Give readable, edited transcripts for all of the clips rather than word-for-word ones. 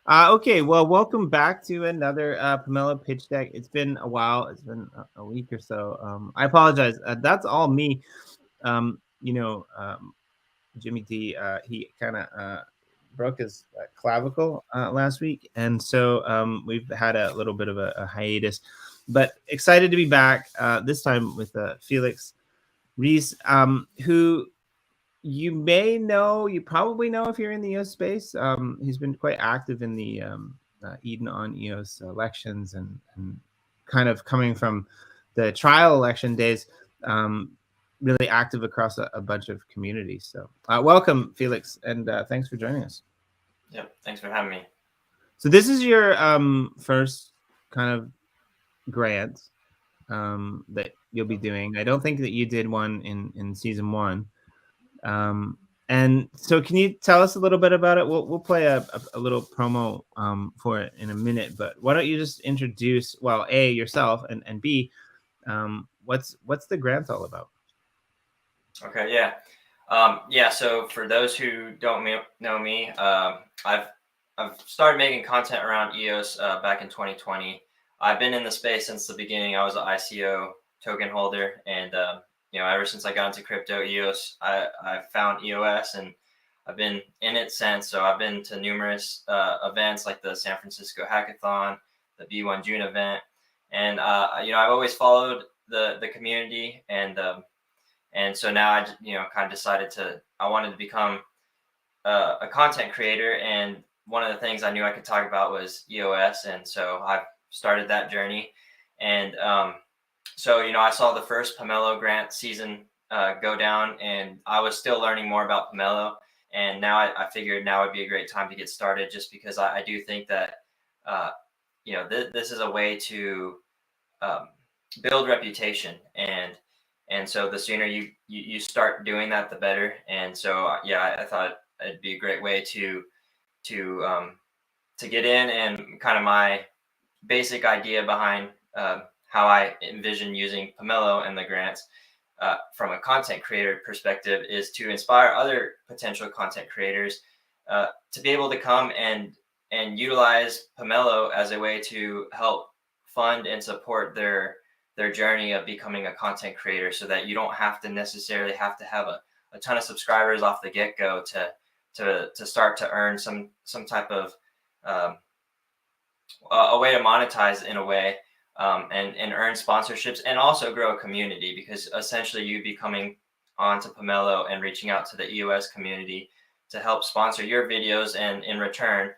Okay, well, welcome back to another Pomelo Pitch Deck. It's been a while. It's been a week or so. I apologize. That's all me. Um, you know, um, Jimmy D, he kind of broke his clavicle last week, and so we've had a little bit of a hiatus. But excited to be back this time with Felix Ruiz, who you probably know if you're in the EOS space. He's been quite active in the Eden on EOS elections and kind of coming from the trial election days, um, really active across a bunch of communities. So welcome, Felix, and thanks for joining us. Yep, thanks for having me. So this is your first kind of grant that you'll be doing. I don't think that you did one in season one. Um, and so, can you tell us a little bit about it? We'll play a little promo for it in a minute, but why don't you just introduce, well, A, yourself, and B, what's the grant all about? Okay, yeah. So for those who don't know me, I've started making content around EOS back in 2020. I've been in the space since the beginning. I was an ICO token holder, and ever since I got into crypto EOS, I found EOS, and I've been in it since. So I've been to numerous events like the San Francisco Hackathon, the B1 June event, and I've always followed the community, and so now I kind of decided I wanted to become a content creator, and one of the things I knew I could talk about was EOS, and so I've started that journey. And so I saw the first Pomelo grant season go down, and I was still learning more about Pomelo, and now I figured now would be a great time to get started, just because I do think that this is a way to build reputation, and so the sooner you start doing that, the better. And so I thought it'd be a great way to get in, and kind of my basic idea behind how I envision using Pomelo and the grants from a content creator perspective is to inspire other potential content creators to be able to come and utilize Pomelo as a way to help fund and support their journey of becoming a content creator, so that you don't have to necessarily have to have a ton of subscribers off the get-go to start to earn some type of a way to monetize in a way, and earn sponsorships, and also grow a community, because essentially you'd be coming onto Pomelo and reaching out to the EOS community to help sponsor your videos, and in return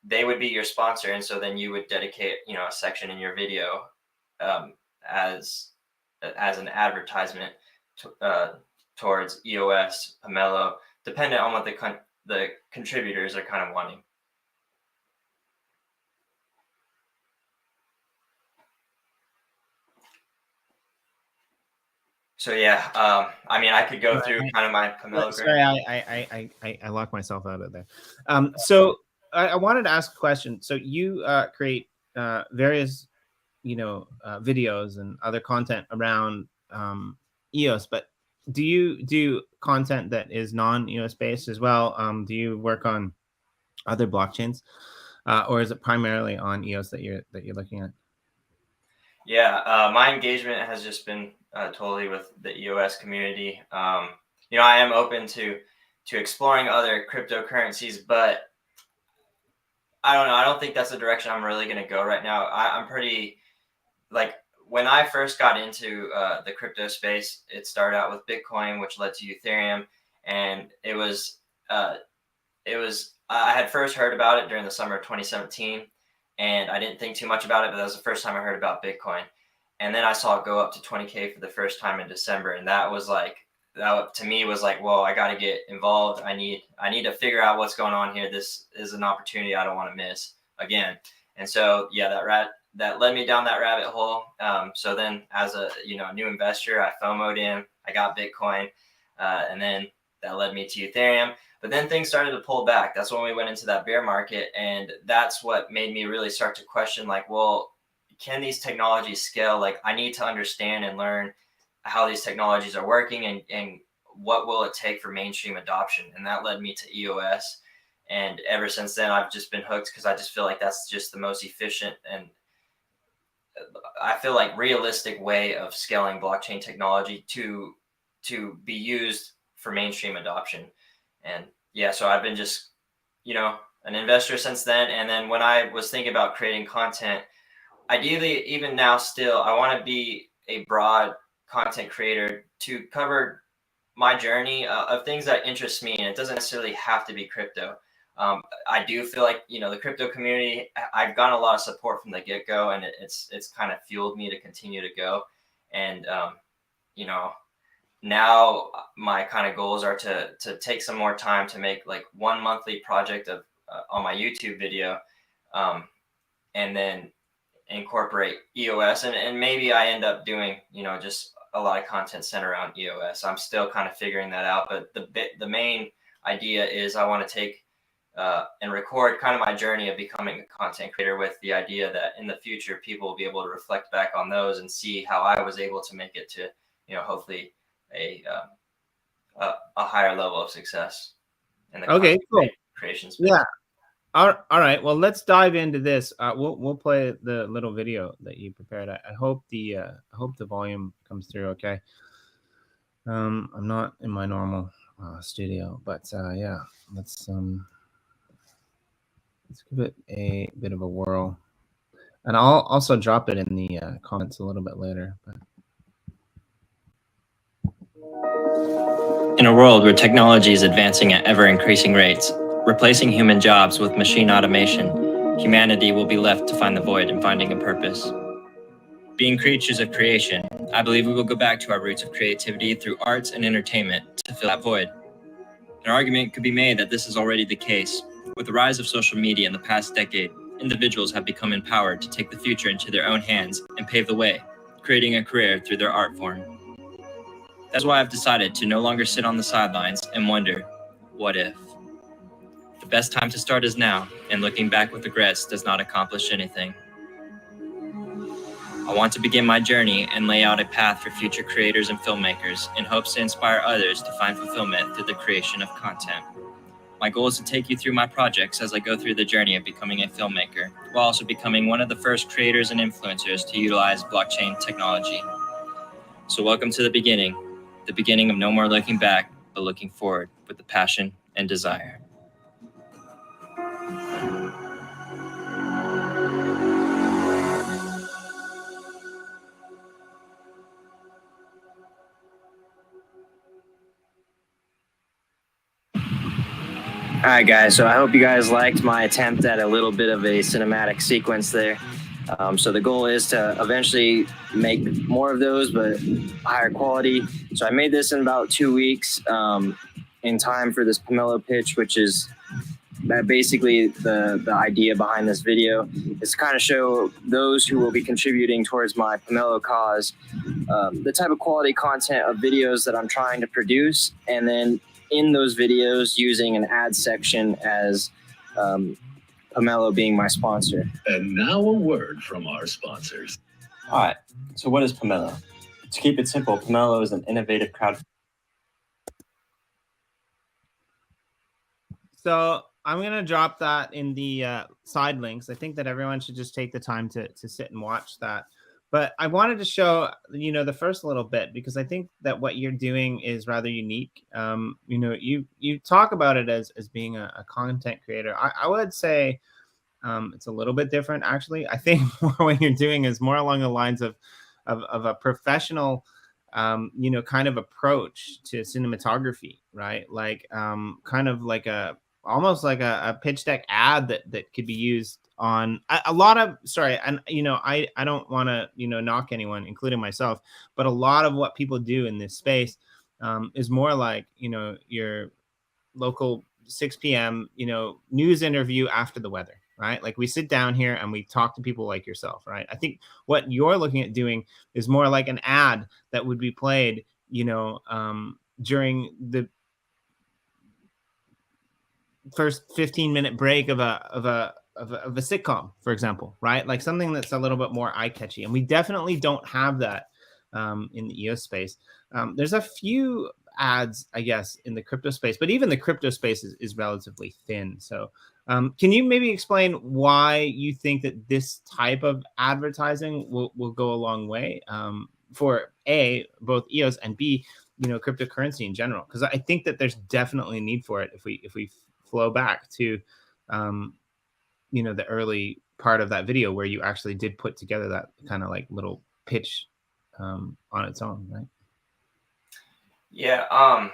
they would be your sponsor, and so then you would dedicate a section in your video as an advertisement towards EOS, Pomelo, dependent on what the contributors are kind of wanting. So I could go through kind of my Pomelo. Sorry, I locked myself out of there. So I wanted to ask a question. So you create various videos and other content around EOS, but do you do content that is non-EOS based as well? Do you work on other blockchains, or is it primarily on EOS that you're looking at? My engagement has just been totally with the EOS community. I am open to exploring other cryptocurrencies, but I don't know. I don't think that's the direction I'm really going to go right now. I'm pretty, like, when I first got into the crypto space, it started out with Bitcoin, which led to Ethereum, and I had first heard about it during the summer of 2017, and I didn't think too much about it, but that was the first time I heard about Bitcoin. And then I saw it go up to 20K for the first time in December, and that to me was like, whoa, I got to get involved. I need to figure out what's going on here. This is an opportunity I don't want to miss again. And so that led me down that rabbit hole. So then, as a new investor, I FOMO'd in. I got Bitcoin, and then that led me to Ethereum. But then things started to pull back. That's when we went into that bear market, and that's what made me really start to question, like, well, can these technologies scale? Like, I need to understand and learn how these technologies are working, and what will it take for mainstream adoption. And that led me to EOS. And ever since then, I've just been hooked because I just feel like that's just the most efficient and I feel like realistic way of scaling blockchain technology to be used for mainstream adoption. And yeah, so I've been just, an investor since then. And then when I was thinking about creating content, ideally, even now, still, I want to be a broad content creator to cover my journey of things that interest me. And it doesn't necessarily have to be crypto. I do feel like, the crypto community, I've gotten a lot of support from the get go, and it's kind of fueled me to continue to go. And, now my kind of goals are to take some more time to make like one monthly project of on my YouTube video, and then incorporate EOS, and maybe I end up doing just a lot of content centered around EOS. I'm still kind of figuring that out, but the main idea is I want to take and record kind of my journey of becoming a content creator, with the idea that in the future people will be able to reflect back on those and see how I was able to make it to hopefully a higher level of success in the cool. creation space. Yeah. All right. Well, let's dive into this. We'll play the little video that you prepared. I hope the volume comes through okay. I'm not in my normal studio, but yeah, let's give it a bit of a whirl, and I'll also drop it in the comments a little bit later. But in a world where technology is advancing at ever-increasing rates, replacing human jobs with machine automation, humanity will be left to find the void in finding a purpose. Being creatures of creation, I believe we will go back to our roots of creativity through arts and entertainment to fill that void. An argument could be made that this is already the case. With the rise of social media in the past decade, individuals have become empowered to take the future into their own hands and pave the way, creating a career through their art form. That's why I've decided to no longer sit on the sidelines and wonder, what if? The best time to start is now, and looking back with regrets does not accomplish anything. I want to begin my journey and lay out a path for future creators and filmmakers in hopes to inspire others to find fulfillment through the creation of content. My goal is to take you through my projects as I go through the journey of becoming a filmmaker, while also becoming one of the first creators and influencers to utilize blockchain technology. So welcome to the beginning of no more looking back, but looking forward with the passion and desire. All right, guys, so I hope you guys liked my attempt at a little bit of a cinematic sequence there. So the goal is to eventually make more of those, but higher quality. So I made this in about 2 weeks in time for this Pomelo pitch, which is basically the idea behind this video, is to kind of show those who will be contributing towards my Pomelo cause the type of quality content of videos that I'm trying to produce, and then in those videos using an ad section as Pomelo being my sponsor. And now a word from our sponsors. All right, so what is Pomelo? To keep it simple, Pomelo is an innovative crowd. So I'm going to drop that in the side links. I think that everyone should just take the time to sit and watch that. But I wanted to show, the first little bit, because I think that what you're doing is rather unique. You talk about it as being a content creator. I would say it's a little bit different, actually. I think what you're doing is more along the lines of a professional, kind of approach to cinematography, right? Like kind of like almost like a pitch deck ad that could be used on a lot of, sorry, and I don't want to knock anyone, including myself, but a lot of what people do in this space is more like your local 6 p.m. News interview after the weather, right? Like we sit down here and we talk to people like yourself, right? I think what you're looking at doing is more like an ad that would be played during the first 15-minute break of a sitcom, for example, right? Like something that's a little bit more eye-catchy. And we definitely don't have that in the EOS space. There's a few ads, I guess, in the crypto space, but even the crypto space is relatively thin. So can you maybe explain why you think that this type of advertising will go a long way for A, both EOS, and B, cryptocurrency in general? Because I think that there's definitely a need for it if we flow back to the early part of that video where you actually did put together that kind of like little pitch on its own, right? Yeah.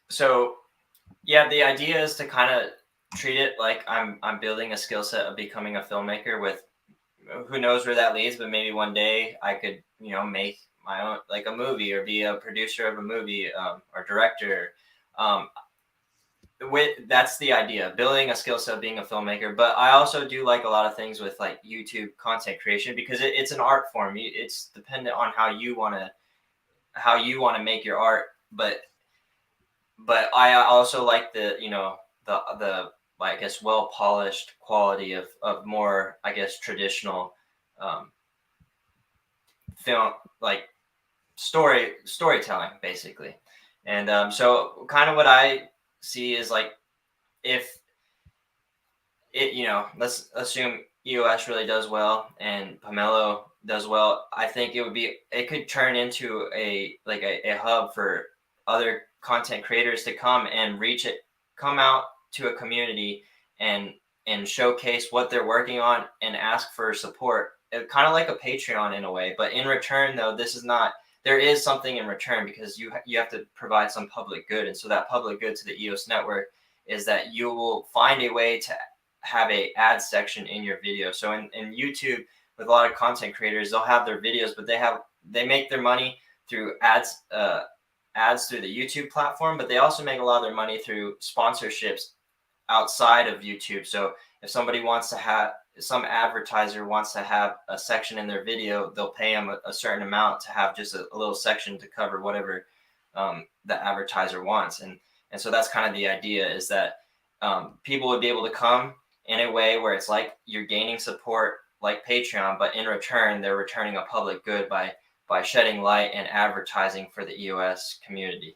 So yeah, the idea is to kind of treat it like I'm building a skill set of becoming a filmmaker. With who knows where that leads, but maybe one day I could make my own, like, a movie, or be a producer of a movie, or director. That's the idea, building a skill set of being a filmmaker. But I also do like a lot of things with like YouTube content creation, because it's an art form. It's dependent on how you want to make your art. But I also like the I guess well polished quality of more, I guess, traditional film, like storytelling basically. And so kind of what I see is, like, if it, let's assume EOS really does well and Pomelo does well, I think it could turn into a hub for other content creators to come out to a community and showcase what they're working on and ask for support, kind of like a Patreon in a way. But in return, though, there is something in return, because you have to provide some public good. And so that public good to the EOS network is that you will find a way to have a ad section in your video. So in YouTube, with a lot of content creators, they'll have their videos, but they make their money through ads through the YouTube platform, but they also make a lot of their money through sponsorships outside of YouTube. So if some advertiser wants to have a section in their video, they'll pay them a certain amount to have just a little section to cover whatever the advertiser wants. And so that's kind of the idea, is that people would be able to come in a way where it's like you're gaining support like Patreon, but in return, they're returning a public good by shedding light and advertising for the EOS community.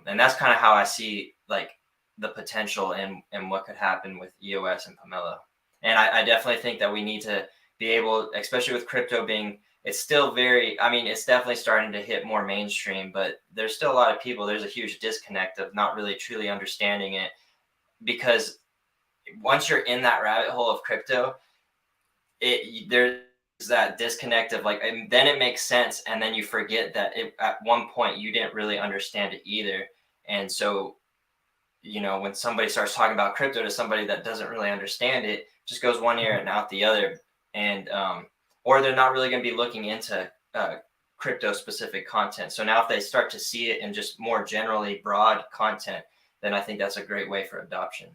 And that's kind of how I see, like, the potential and what could happen with EOS and Pomelo. And I definitely think that we need to be able, especially with crypto being, it's still it's definitely starting to hit more mainstream, but there's still a lot of people, there's a huge disconnect of not really truly understanding it, because once you're in that rabbit hole of crypto, there's that disconnect of, like, and then it makes sense, and then you forget that at one point you didn't really understand it either. And so when somebody starts talking about crypto to somebody that doesn't really understand it, just goes one ear and out the other. And or they're not really going to be looking into crypto specific content. So now if they start to see it in just more generally broad content, then I think that's a great way for adoption.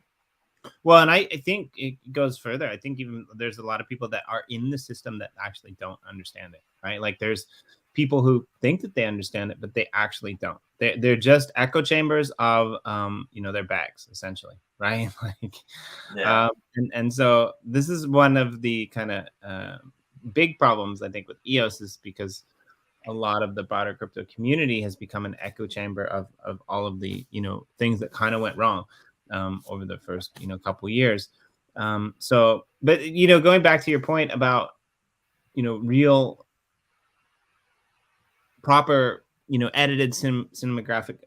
Well, and I think it goes further. I think even there's a lot of people that are in the system that actually don't understand it, right? Like, there's people who think that they understand it, but they actually don't. They're just echo chambers of their bags, essentially, right? Like, Yeah. And so this is one of the kind of big problems, I think, with EOS, is because a lot of the broader crypto community has become an echo chamber of all of the things that kind of went wrong over the first couple years. So, but going back to your point about real proper edited cinematographic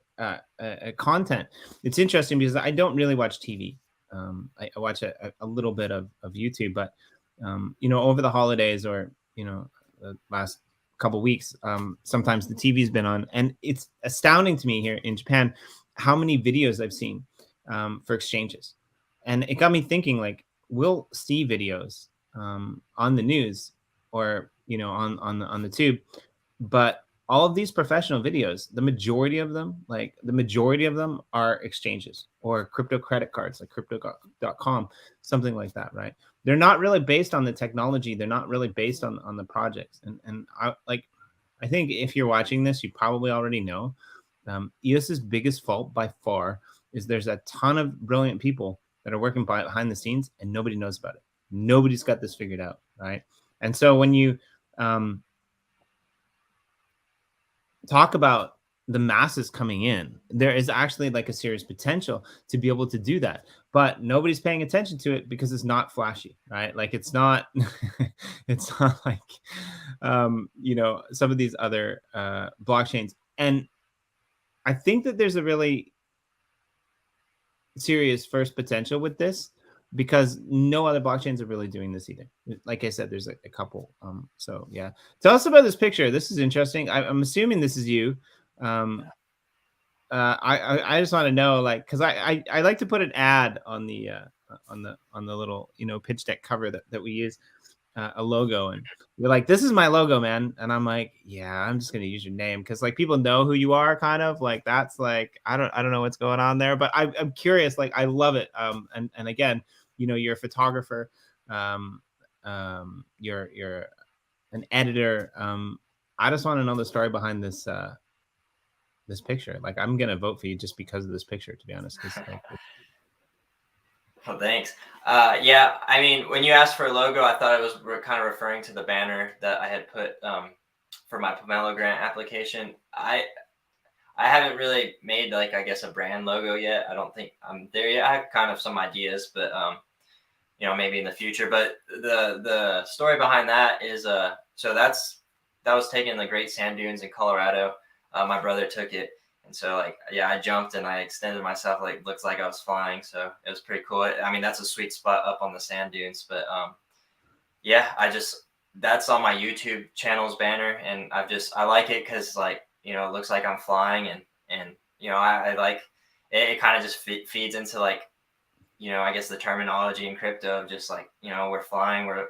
content, it's interesting because I don't really watch TV. I watch a little bit of YouTube, but over the holidays or the last couple weeks, sometimes the TV's been on, and it's astounding to me here in Japan how many videos I've seen for exchanges. And it got me thinking, like, we'll see videos on the news or on the tube, but all of these professional videos, the majority of them are exchanges or crypto credit cards, like crypto.com, something like that, right? They're not really based on the technology. They're not really based on the projects. And I think if you're watching this, you probably already know EOS's biggest fault by far is there's a ton of brilliant people that are working behind the scenes and nobody knows about it. Nobody's got this figured out, right? And so when you talk about the masses coming in. There is actually like a serious potential to be able to do that, but nobody's paying attention to it because it's not flashy, right? Like it's not, it's not like, some of these other blockchains. And I think that there's a really serious first potential with this because no other blockchains are really doing this either. Like I said, there's a couple. So yeah, tell us about this picture. This is interesting. I'm assuming this is you. I just want to know, like, because I like to put an ad on the little pitch deck cover that we use, a logo, and you're like, this is my logo, man, and I'm like, yeah, I'm just gonna use your name because like people know who you are, kind of like that's like I don't know what's going on there, but I'm curious, like I love it, and again, you're a photographer, you're an editor, I just want to know the story behind this picture. Like I'm gonna vote for you just because of this picture, to be honest. Well, thanks. Yeah, I mean, when you asked for a logo, I thought it was kind of referring to the banner that I had put for my Pomelo grant application. I haven't really made like, I guess, a brand logo yet. I don't think I'm there yet. I have kind of some ideas, but maybe in the future. But the story behind that is so that was taken in the Great Sand Dunes in Colorado. My brother took it. And so like, yeah, I jumped and I extended myself, like looks like I was flying. So it was pretty cool. I mean, that's a sweet spot up on the sand dunes, but yeah, that's on my YouTube channel's banner. And I like it cause like, it looks like I'm flying and I like it kind of just feeds into like, I guess the terminology in crypto of just like, we're flying, we're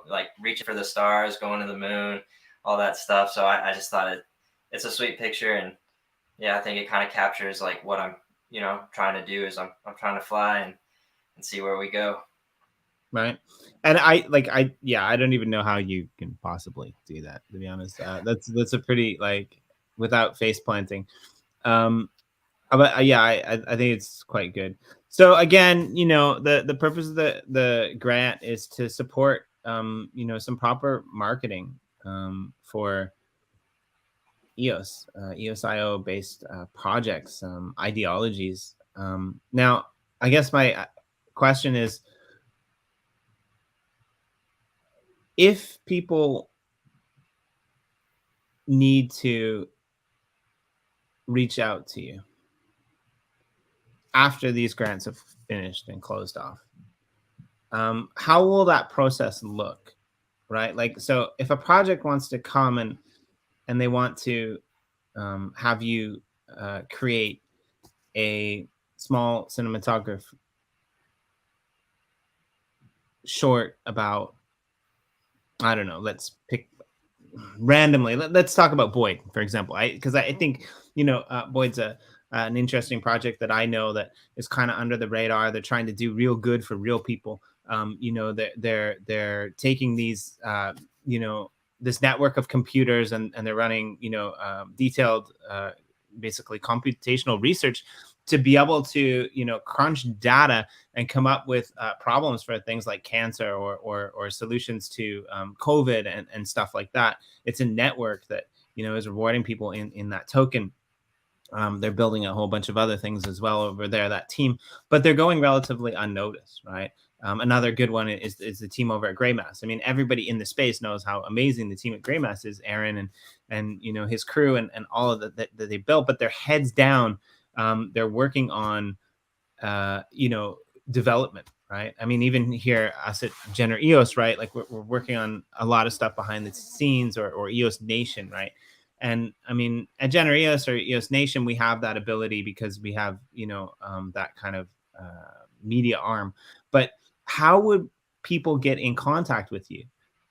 like reaching for the stars, going to the moon, all that stuff. So I just thought it's a sweet picture, and yeah, I think it kind of captures like what I'm, trying to do is I'm trying to fly and see where we go. Right. And I don't even know how you can possibly do that, to be honest. That's a pretty, like, without face planting. But yeah, I think it's quite good. So again, the purpose of the grant is to support, some proper marketing for EOS, EOS.io based projects, ideologies. Now, I guess my question is, if people need to reach out to you after these grants have finished and closed off, how will that process look, right? Like, so if a project wants to come and they want to have you create a small cinematograph short about, I don't know, let's pick randomly. Let's talk about Boyd, for example. Because I think, Boyd's an interesting project that I know that is kind of under the radar. They're trying to do real good for real people. They're taking these, this network of computers and they're running, detailed, basically computational research to be able to, crunch data and come up with problems for things like cancer or solutions to COVID and stuff like that. It's a network that, is rewarding people in that token. They're building a whole bunch of other things as well over there, that team, but they're going relatively unnoticed, right? Another good one is the team over at Greymass. I mean, everybody in the space knows how amazing the team at Greymass is, Aaron and his crew and all of that they built, but they're heads down. They're working on, development, right? I mean, even here, us at Gener EOS, right? Like we're working on a lot of stuff behind the scenes or EOS Nation, right? And I mean, at Gener EOS or EOS Nation, we have that ability because we have, that kind of media arm. But how would people get in contact with you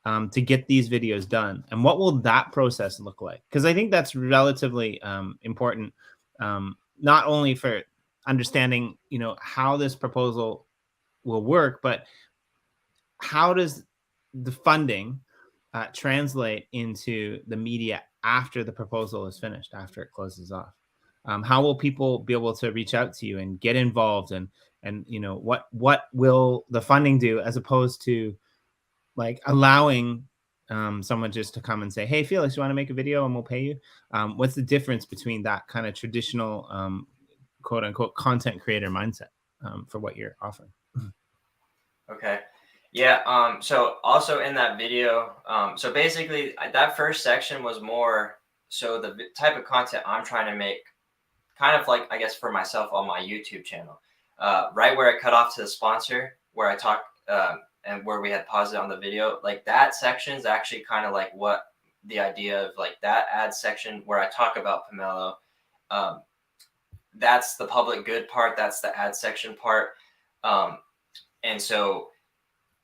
to get these videos done? And what will that process look like? Because I think that's relatively important, not only for understanding, how this proposal will work, but how does the funding translate into the media after the proposal is finished, after it closes off? How will people be able to reach out to you and get involved, and what will the funding do, as opposed to like allowing someone just to come and say, hey, Felix, you want to make a video and we'll pay you? What's the difference between that kind of traditional quote unquote content creator mindset for what you're offering? Okay. Yeah. So also in that video, so basically that first section was more so the type of content I'm trying to make, kind of like, I guess, for myself on my YouTube channel. Right where I cut off to the sponsor, where I talk and where we had paused it on the video, like that section is actually kind of like what the idea of like that ad section where I talk about Pomelo. That's the public good part. That's the ad section part. And so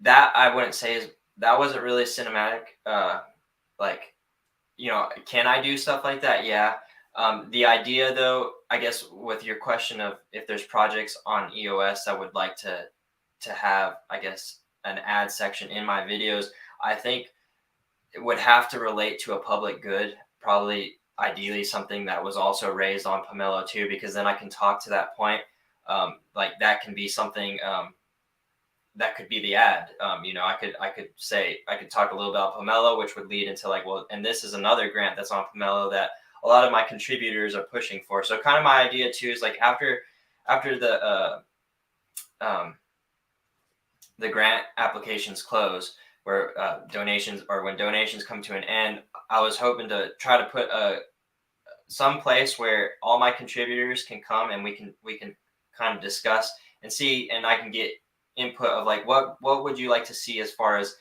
that I wouldn't say is, that wasn't really cinematic. Like, you know, can I do stuff like that? Yeah. The idea though, I guess with your question of if there's projects on EOS, I would like to have, I guess, an ad section in my videos. I think it would have to relate to a public good, probably ideally something that was also raised on Pomelo too, because then I can talk to that point. Like that can be something, that could be the ad. You know, I could talk a little about Pomelo, which would lead into like, well, and this is another grant that's on Pomelo that a lot of my contributors are pushing for. So kind of my idea too is like after the grant applications close, where donations, or when donations come to an end, I was hoping to try to put some place where all my contributors can come and we can kind of discuss and see, and I can get input of like what would you like to see as far as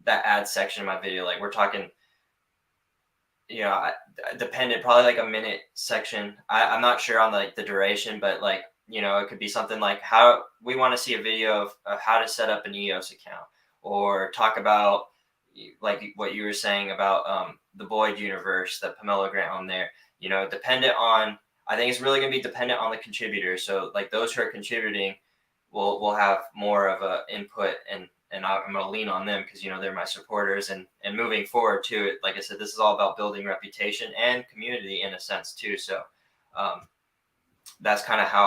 that ad section of my video. Like we're talking, you know, dependent, probably like a minute section. I'm not sure on like the duration, but like, you know, it could be something like how we want to see a video of how to set up an EOS account, or talk about like what you were saying about the Boyd universe, the Pomelo grant on there. You know, dependent on, I think it's really going to be dependent on the contributors. So like those who are contributing will have more of a input, and I'm going to lean on them because, you know, they're my supporters, and moving forward too. Like I said, this is all about building reputation and community in a sense too. So that's kind of how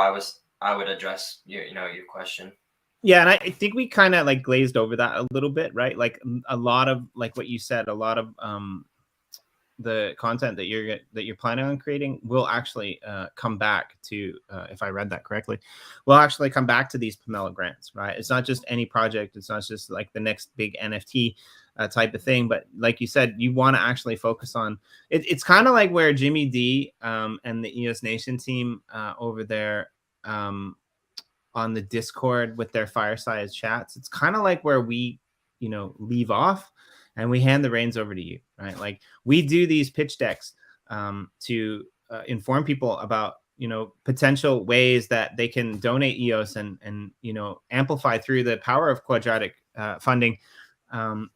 I would address your question. Yeah, and I think we kind of like glazed over that a little bit, right? Like a lot of like what you said, a lot of the content that you're planning on creating will actually come back to, if I read that correctly, will actually come back to these Pomelo grants, right? It's not just any project. It's not just like the next big NFT type of thing. But like you said, you want to actually focus on it. It's kind of like where Jimmy D and the EOS Nation team over there on the Discord with their fireside chats. It's kind of like where we, you know, leave off and we hand the reins over to you, right? Like we do these pitch decks to inform people about, you know, potential ways that they can donate EOS and you know, amplify through the power of quadratic funding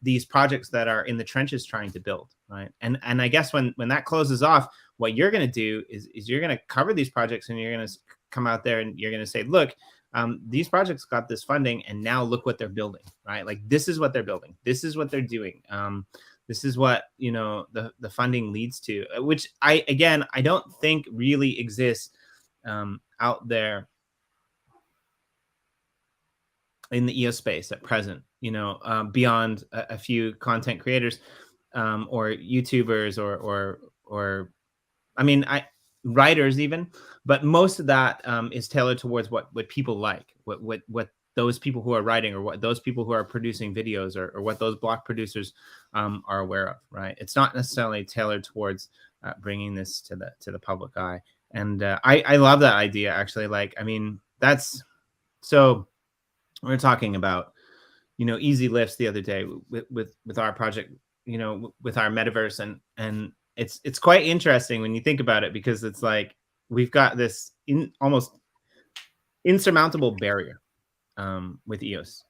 these projects that are in the trenches trying to build, right? And I guess when that closes off, what you're going to do is you're going to cover these projects, and you're going to come out there and you're going to say, look, these projects got this funding, and now look what they're building, right? Like this is what they're building. This is what they're doing. This is what, you know, the funding leads to, which I don't think really exists out there in the EOS space at present, you know, beyond a few content creators or YouTubers or I mean, writers even, but most of that is tailored towards what people like, what those people who are writing, or what those people who are producing videos, or what those block producers are aware of, right? It's not necessarily tailored towards bringing this to the public eye. And I love that idea, actually. Like, I mean, that's so we're talking about, you know, easy lifts the other day with our project, you know, with our metaverse, and it's quite interesting when you think about it, because it's like we've got this almost insurmountable barrier with EOS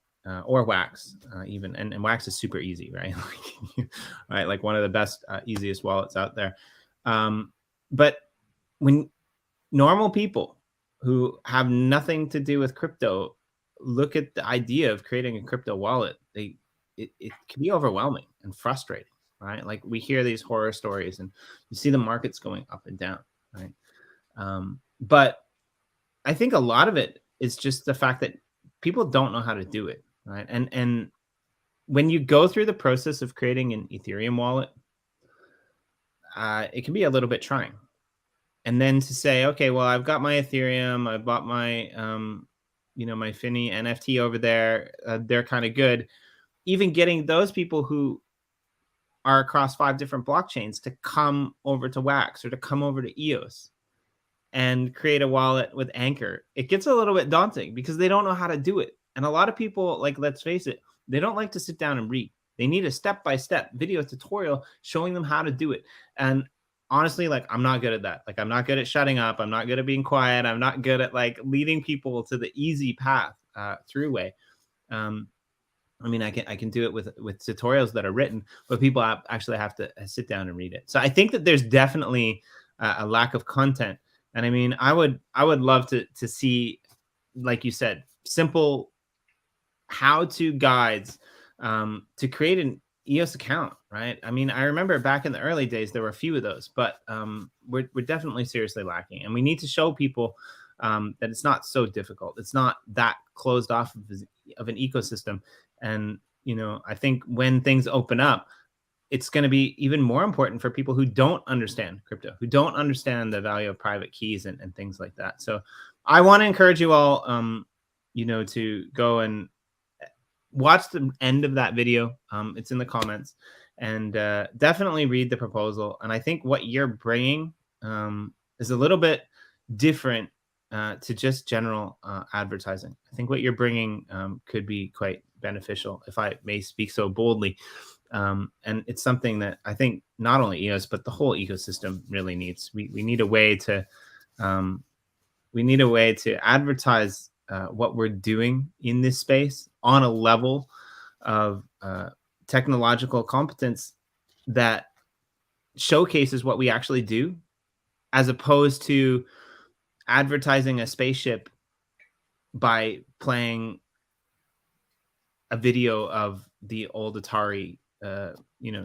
or Wax even, and Wax is super easy, right? Right, like one of the best easiest wallets out there. But when normal people who have nothing to do with crypto look at the idea of creating a crypto wallet, it can be overwhelming and frustrating, right? Like we hear these horror stories and you see the markets going up and down, right? But I think a lot of it is just the fact that people don't know how to do it, right? And when you go through the process of creating an Ethereum wallet, it can be a little bit trying. And then to say, okay, well, I've got my Ethereum, I bought my, my Finny NFT over there. They're kind of good. Even getting those people who are across 5 different blockchains to come over to Wax or to come over to EOS and create a wallet with Anchor, it gets a little bit daunting because they don't know how to do it. And a lot of people, like, let's face it, they don't like to sit down and read. They need a step-by-step video tutorial showing them how to do it. And honestly, like, I'm not good at that. Like, I'm not good at shutting up. I'm not good at being quiet. I'm not good at like leading people to the easy path through way. I mean, I can do it with tutorials that are written, but people actually have to sit down and read it. So I think that there's definitely a lack of content. And I mean, I would love to see, like you said, simple how-to guides to create an EOS account, right? I mean, I remember back in the early days, there were a few of those, but we're definitely seriously lacking. And we need to show people that it's not so difficult. It's not that closed off of an ecosystem. And, I think when things open up, it's going to be even more important for people who don't understand crypto, who don't understand the value of private keys and things like that. So I want to encourage you all, to go and watch the end of that video. It's in the comments, and definitely read the proposal. And I think what you're bringing is a little bit different to just general advertising. I think what you're bringing could be quite beneficial, if I may speak so boldly. And it's something that I think not only EOS, but the whole ecosystem really needs. We need a way to advertise what we're doing in this space on a level of technological competence that showcases what we actually do, as opposed to advertising a spaceship by playing a video of the old Atari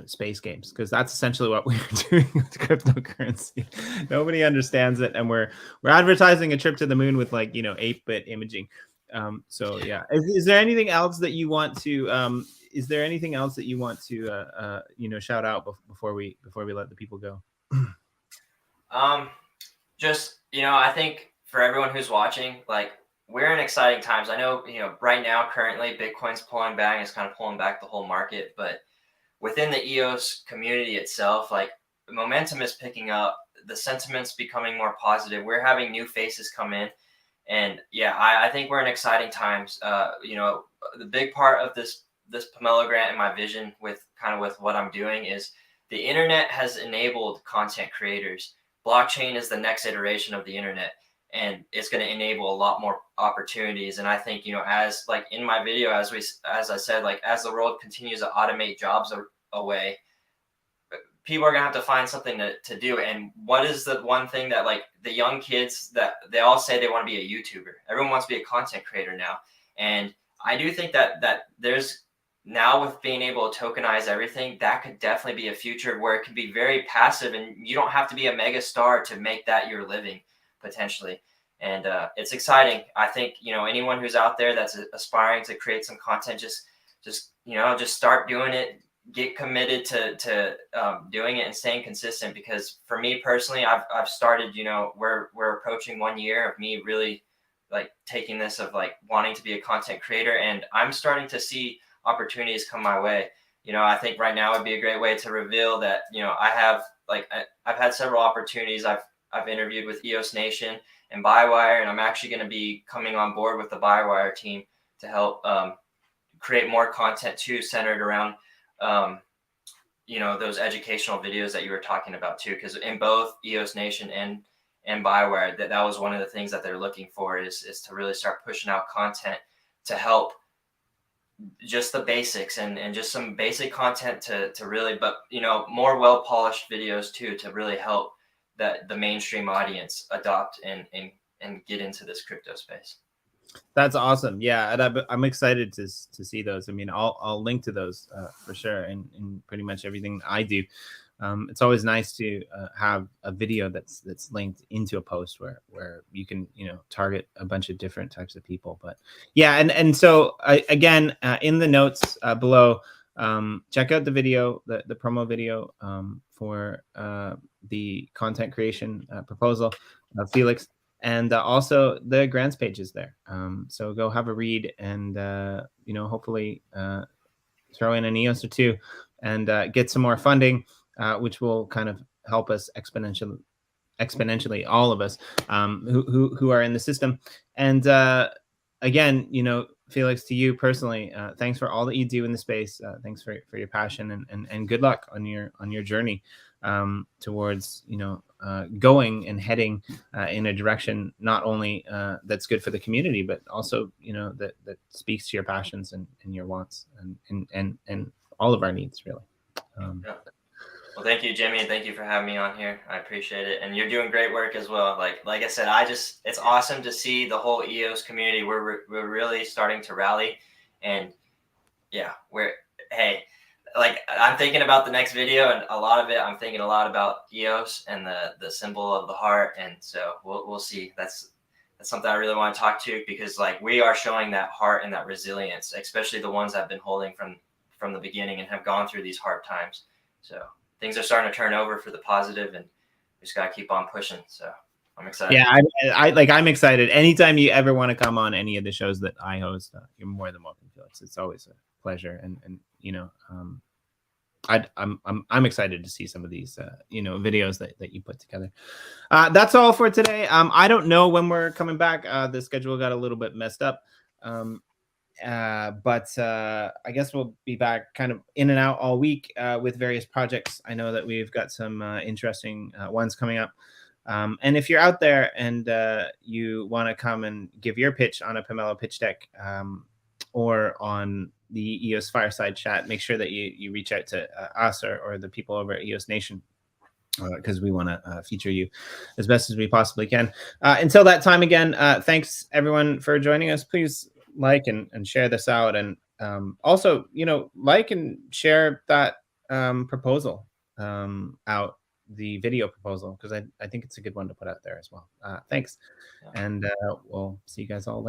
space games, because that's essentially what we're doing with cryptocurrency. Nobody understands it, and we're advertising a trip to the moon with 8-bit imaging. So yeah, is there anything else that you want to shout out before we let the people go? I think for everyone who's watching, we're in exciting times. I know, right now, currently, Bitcoin's pulling back. It's kind of pulling back the whole market. But within the EOS community itself, the momentum is picking up. The sentiment's becoming more positive. We're having new faces come in. And yeah, I think we're in exciting times. The big part of this Pomelo grant and my vision with what I'm doing is the internet has enabled content creators. Blockchain is the next iteration of the internet, and it's going to enable a lot more opportunities. And I think, as in my video, as I said, as the world continues to automate jobs away, people are going to have to find something to do. And what is the one thing that the young kids, that they all say they want to be a YouTuber? Everyone wants to be a content creator now. And I do think that there's, now with being able to tokenize everything, that could definitely be a future where it can be very passive, and you don't have to be a mega star to make that your living potentially. And it's exciting. I think, anyone who's out there that's aspiring to create some content, just start doing it, get committed to doing it and staying consistent. Because for me personally, I've started, we're approaching 1 year of me really taking this of wanting to be a content creator, and I'm starting to see opportunities come my way. I think right now would be a great way to reveal that, I have I've had several opportunities. I've interviewed with EOS Nation and Buywire, and I'm actually going to be coming on board with the Buywire team to help create more content too, centered around those educational videos that you were talking about too. Because in both EOS Nation and Buywire, that was one of the things that they're looking for is to really start pushing out content to help just the basics and just some basic content to really, but more well polished videos too, to really help the mainstream audience adopt and get into this crypto space. That's awesome. Yeah, and I'm excited to see those. I mean, I'll link to those for sure, and pretty much everything I do. It's always nice to have a video that's linked into a post where you can target a bunch of different types of people. But yeah, and so again, in the notes below, check out the video, the promo video for the content creation proposal of Felix. And also the grants page is there. So go have a read and, hopefully throw in an EOS or two and get some more funding, which will kind of help us exponentially, all of us who are in the system. And again, Felix, to you personally, thanks for all that you do in the space. Thanks for your passion and good luck on your journey towards going and heading in a direction not only that's good for the community, but also that speaks to your passions and your wants and all of our needs, really. Yeah. Well, thank you, Jimmy. Thank you for having me on here. I appreciate it. And you're doing great work as well. Like I said, it's awesome to see the whole EOS community. We're really starting to rally. And yeah, I'm thinking about the next video, and a lot of it, I'm thinking a lot about EOS and the symbol of the heart. And so we'll see. That's something I really want to talk to, because we are showing that heart and that resilience, especially the ones that have been holding from the beginning and have gone through these hard times. So things are starting to turn over for the positive, and we just got to keep on pushing. So I'm excited. Yeah, I'm excited. Anytime you ever want to come on any of the shows that I host, you're more than welcome, Felix. It's always a pleasure. And I'm excited to see some of these, videos that you put together. That's all for today. I don't know when we're coming back. The schedule got a little bit messed up. But I guess we'll be back kind of in and out all week with various projects. I know that we've got some interesting ones coming up. And if you're out there and you want to come and give your pitch on a Pomelo Pitch Deck or on the EOS Fireside Chat, make sure that you reach out to us or the people over at EOS Nation, because we want to feature you as best as we possibly can. Until that time, again, thanks everyone for joining us. Please like and share this out, and also like and share that proposal out, the video proposal, because I think it's a good one to put out there as well. Thanks. And we'll see you guys all later.